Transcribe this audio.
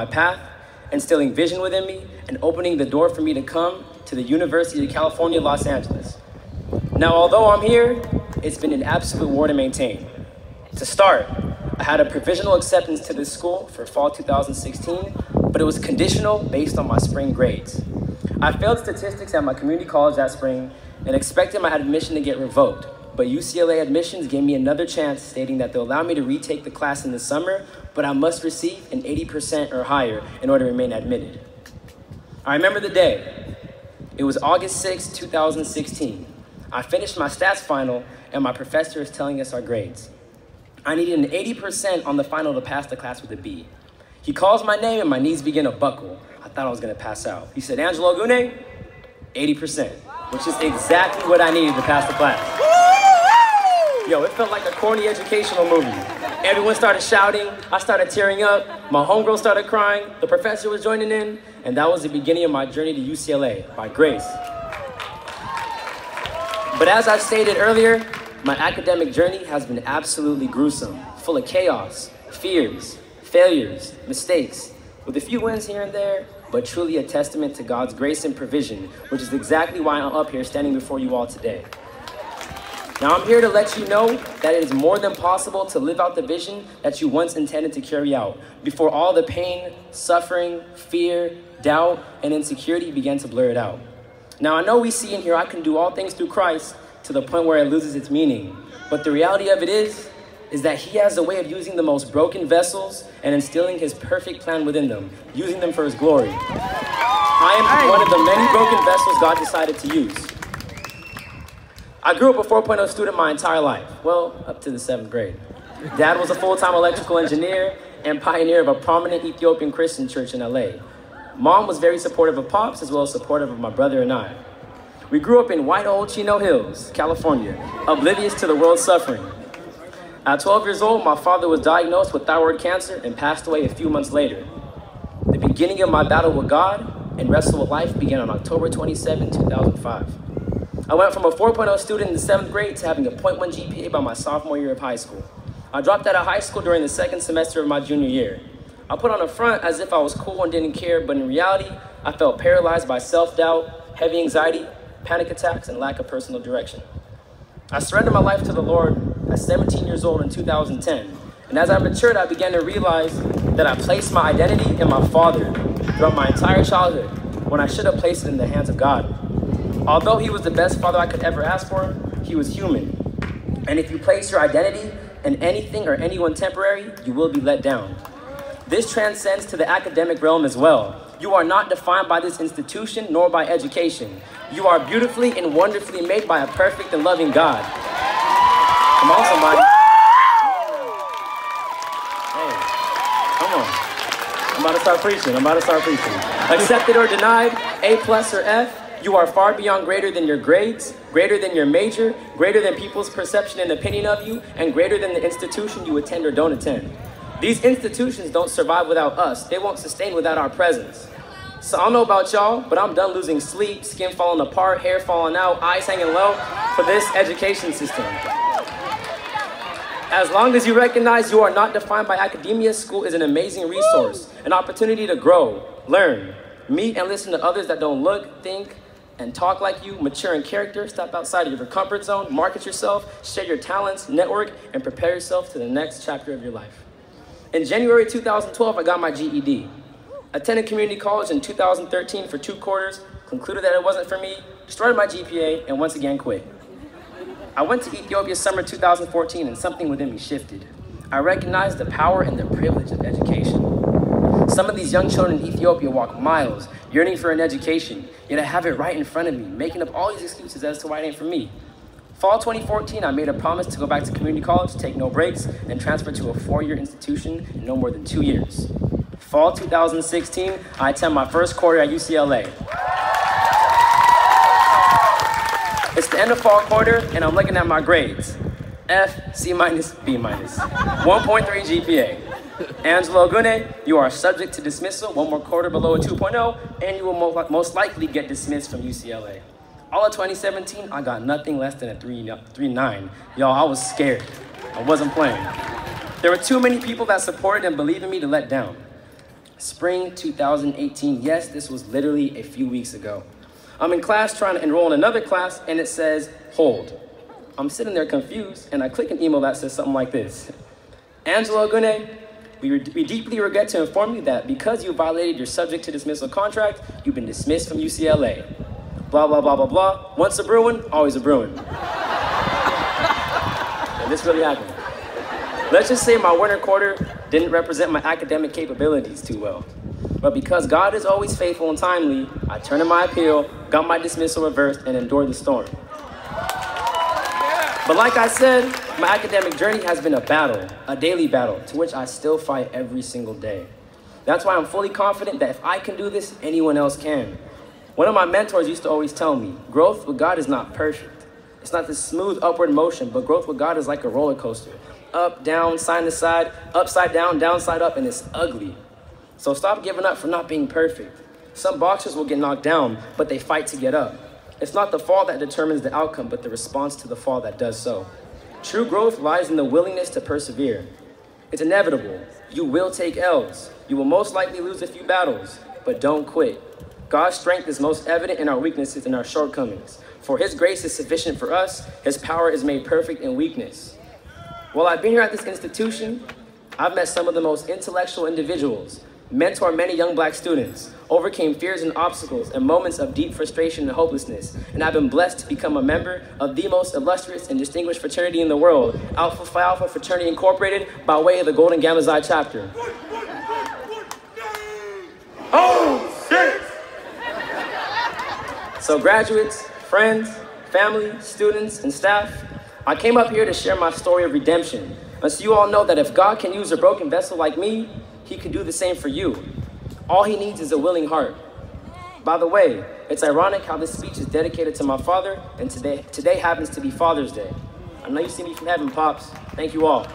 my path, instilling vision within me, and opening the door for me to come to the University of California, Los Angeles. Now, although I'm here, it's been an absolute war to maintain. To start, I had a provisional acceptance to this school for fall 2016, but it was conditional based on my spring grades. I failed statistics at my community college that spring and expected my admission to get revoked, but UCLA admissions gave me another chance, stating that they'll allow me to retake the class in the summer, but I must receive an 80% or higher in order to remain admitted. I remember the day. It was August 6, 2016. I finished my stats final, and my professor is telling us our grades. I needed an 80% on the final to pass the class with a B. He calls my name, and my knees begin to buckle. I thought I was going to pass out. He said, "Angelo Agunae, 80%, which is exactly what I needed to pass the class. Yo, it felt like a corny educational movie. Everyone started shouting, I started tearing up, my homegirl started crying, the professor was joining in, and that was the beginning of my journey to UCLA, by grace. But as I stated earlier, my academic journey has been absolutely gruesome, full of chaos, fears, failures, mistakes, with a few wins here and there, but truly a testament to God's grace and provision, which is exactly why I'm up here standing before you all today. Now I'm here to let you know that it is more than possible to live out the vision that you once intended to carry out, before all the pain, suffering, fear, doubt, and insecurity began to blur it out. Now I know we see in here, I can do all things through Christ, to the point where it loses its meaning. But the reality of it is that he has a way of using the most broken vessels and instilling his perfect plan within them, using them for his glory. I am one of the many broken vessels God decided to use. I grew up a 4.0 student my entire life, well, up to the 7th grade. Dad was a full-time electrical engineer and pioneer of a prominent Ethiopian Christian church in LA. Mom was very supportive of Pops, as well as supportive of my brother and I. We grew up in white old Chino Hills, California, oblivious to the world's suffering. At 12 years old, my father was diagnosed with thyroid cancer and passed away a few months later. The beginning of my battle with God and wrestle with life began on October 27, 2005. I went from a 4.0 student in the 7th grade to having a 0.1 GPA by my sophomore year of high school. I dropped out of high school during the 2nd semester of my junior year. I put on a front as if I was cool and didn't care, but in reality, I felt paralyzed by self-doubt, heavy anxiety, panic attacks, and lack of personal direction. I surrendered my life to the Lord at 17 years old in 2010. And as I matured, I began to realize that I placed my identity in my father throughout my entire childhood, when I should have placed it in the hands of God. Although he was the best father I could ever ask for, he was human. And if you place your identity in anything or anyone temporary, you will be let down. This transcends to the academic realm as well. You are not defined by this institution nor by education. You are beautifully and wonderfully made by a perfect and loving God. Come on, somebody. Hey, come on. I'm about to start preaching. Accepted or denied, A+ or F, you are far beyond greater than your grades, greater than your major, greater than people's perception and opinion of you, and greater than the institution you attend or don't attend. These institutions don't survive without us. They won't sustain without our presence. So I don't know about y'all, but I'm done losing sleep, skin falling apart, hair falling out, eyes hanging low for this education system. As long as you recognize you are not defined by academia, school is an amazing resource, an opportunity to grow, learn, meet and listen to others that don't look, think, and talk like you, mature in character, step outside of your comfort zone, market yourself, share your talents, network, and prepare yourself to the next chapter of your life. In January 2012, I got my GED. Attended community college in 2013 for 2 quarters, concluded that it wasn't for me, destroyed my GPA, and once again quit. I went to Ethiopia summer 2014 and something within me shifted. I recognized the power and the privilege of education. Some of these young children in Ethiopia walk miles, yearning for an education, yet I have it right in front of me, making up all these excuses as to why it ain't for me. Fall 2014, I made a promise to go back to community college, take no breaks, and transfer to a 4-year institution in no more than 2 years. Fall 2016, I attend my first quarter at UCLA. It's the end of fall quarter, and I'm looking at my grades. F, C-, B-, 1.3 GPA. Angelo Agunae, you are subject to dismissal, 1 more quarter below a 2.0, and you will most likely get dismissed from UCLA. All of 2017, I got nothing less than a 3.9. Y'all, I was scared. I wasn't playing. There were too many people that supported and believed in me to let down. Spring 2018. Yes, this was literally a few weeks ago. I'm in class trying to enroll in another class, and it says, hold. I'm sitting there confused, and I click an email that says something like this. Angelo Agunae, we deeply regret to inform you that because you violated your subject to dismissal contract, you've been dismissed from UCLA. Blah, blah, blah, blah, blah. Once a Bruin, always a Bruin. And this really happened. Let's just say my winter quarter didn't represent my academic capabilities too well. But because God is always faithful and timely, I turned in my appeal, got my dismissal reversed, and endured the storm. But like I said, my academic journey has been a battle, a daily battle, to which I still fight every single day. That's why I'm fully confident that if I can do this, anyone else can. One of my mentors used to always tell me, growth with God is not perfect. It's not this smooth upward motion, but growth with God is like a roller coaster. Up, down, side to side, upside down, downside up, and it's ugly. So stop giving up for not being perfect. Some boxers will get knocked down, but they fight to get up. It's not the fall that determines the outcome, but the response to the fall that does so. True growth lies in the willingness to persevere. It's inevitable. You will take L's. You will most likely lose a few battles, but don't quit. God's strength is most evident in our weaknesses and our shortcomings. For His grace is sufficient for us. His power is made perfect in weakness. While I've been here at this institution, I've met some of the most intellectual individuals, mentored many young Black students, overcame fears and obstacles and moments of deep frustration and hopelessness, and I've been blessed to become a member of the most illustrious and distinguished fraternity in the world, Alpha Phi Alpha Fraternity Incorporated, by way of the Golden Gamma Xi chapter. Oh, shit! So graduates, friends, family, students, and staff, I came up here to share my story of redemption, and so you all know that if God can use a broken vessel like me, He can do the same for you. All He needs is a willing heart. By the way, it's ironic how this speech is dedicated to my father, and today happens to be Father's Day. I know you see me from heaven, Pops. Thank you all.